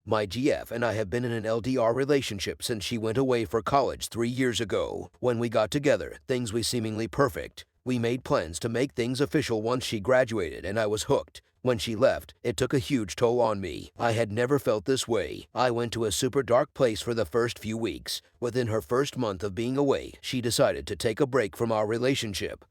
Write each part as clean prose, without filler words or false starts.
My GF and I have been in an LDR relationship since she went away for college 3 years ago. When we got together, things were seemingly perfect. We made plans to make things official once she graduated, and I was hooked. When she left, it took a huge toll on me. I had never felt this way. I went to a super dark place for the first few weeks. Within her first month of being away, she decided to take a break from our relationship.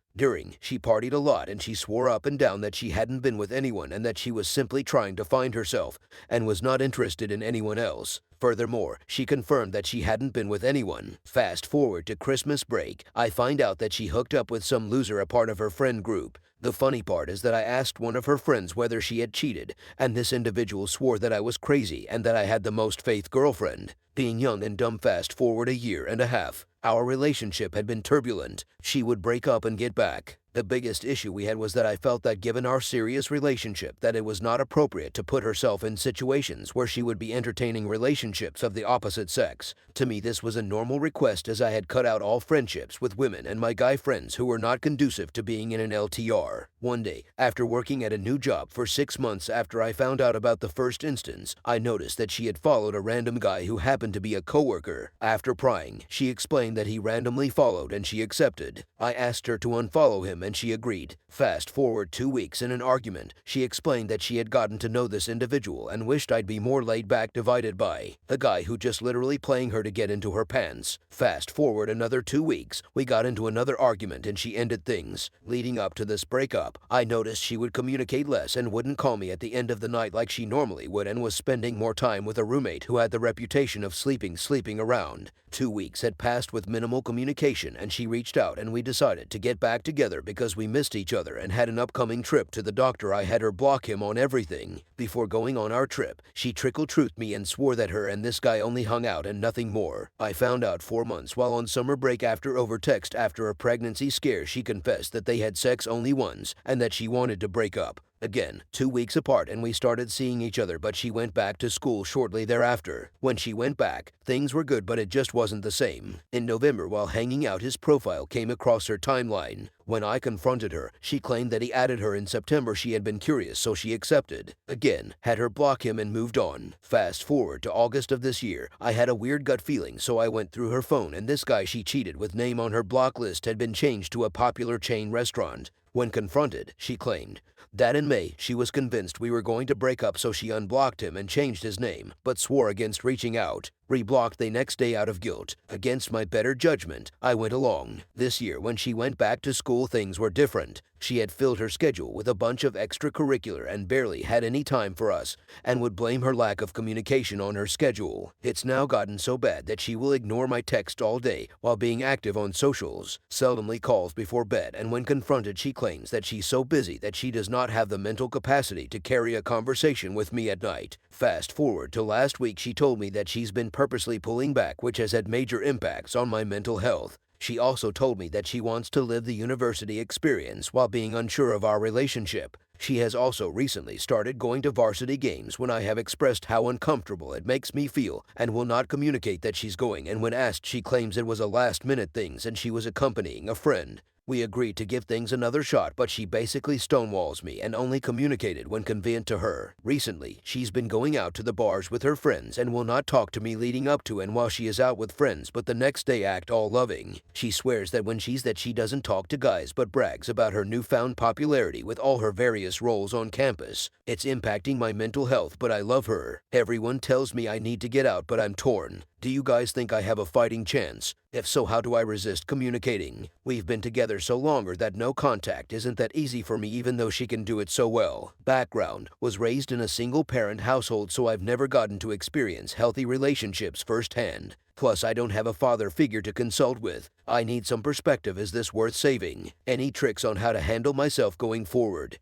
She partied a lot and she swore up and down that she hadn't been with anyone and that she was simply trying to find herself and was not interested in anyone else. Furthermore, she confirmed that she hadn't been with anyone. Fast forward to Christmas break, I find out that she hooked up with some loser, a part of her friend group. The funny part is that I asked one of her friends whether she had cheated, and this individual swore that I was crazy and that I had the most faith girlfriend. Being young and dumb, fast forward a year and a half. Our relationship had been turbulent. She would break up and get back. The biggest issue we had was that I felt that given our serious relationship that it was not appropriate to put herself in situations where she would be entertaining relationships of the opposite sex. To me, this was a normal request, as I had cut out all friendships with women and my guy friends who were not conducive to being in an LTR. One day, after working at a new job for 6 months after I found out about the first instance, I noticed that she had followed a random guy who happened to be a coworker. After prying, she explained that he randomly followed and she accepted. I asked her to unfollow him and she agreed. Fast forward 2 weeks, in an argument, she explained that she had gotten to know this individual and wished I'd be more laid back, divided by the guy who just literally playing her to get into her pants. Fast forward another 2 weeks, we got into another argument and she ended things. Leading up to this breakup, I noticed she would communicate less and wouldn't call me at the end of the night like she normally would, and was spending more time with a roommate who had the reputation of sleeping around. 2 weeks had passed with minimal communication and she reached out and we decided to get back together because we missed each other and had an upcoming trip to the doctor. I had her block him on everything. Before going on our trip, she trickle-truthed me and swore that her and this guy only hung out and nothing more. I found out 4 months while on summer break over text after a pregnancy scare. She confessed that they had sex only once and that she wanted to break up. Again, 2 weeks apart, and we started seeing each other, but she went back to school shortly thereafter. When she went back, things were good, but it just wasn't the same. In November, while hanging out, his profile came across her timeline. When I confronted her, she claimed that he added her in September. She had been curious, so she accepted. Again, had her block him and moved on. Fast forward to August of this year, I had a weird gut feeling, so I went through her phone, and this guy she cheated with name on her block list had been changed to a popular chain restaurant. When confronted, she claimed that in May, she was convinced we were going to break up, so she unblocked him and changed his name, but swore against reaching out. Reblocked the next day out of guilt. Against my better judgment, I went along. This year, when she went back to school, things were different. She had filled her schedule with a bunch of extracurricular and barely had any time for us, and would blame her lack of communication on her schedule. It's now gotten so bad that she will ignore my text all day while being active on socials, seldomly calls before bed, and when confronted she claims that she's so busy that she does not have the mental capacity to carry a conversation with me at night. Fast forward to last week, she told me that she's been purposely pulling back, which has had major impacts on my mental health. She also told me that she wants to live the university experience while being unsure of our relationship. She has also recently started going to varsity games when I have expressed how uncomfortable it makes me feel, and will not communicate that she's going, and when asked she claims it was a last-minute thing and she was accompanying a friend. We agreed to give things another shot, but she basically stonewalls me and only communicated when convenient to her. Recently, she's been going out to the bars with her friends and will not talk to me leading up to and while she is out with friends, but the next day act all loving. She swears that when she doesn't talk to guys but brags about her newfound popularity with all her various roles on campus. It's impacting my mental health, but I love her. Everyone tells me I need to get out, but I'm torn. Do you guys think I have a fighting chance? If so, how do I resist communicating? We've been together so longer that no contact isn't that easy for me, even though she can do it so well. Background: was raised in a single-parent household, so I've never gotten to experience healthy relationships firsthand. Plus, I don't have a father figure to consult with. I need some perspective. Is this worth saving? Any tricks on how to handle myself going forward?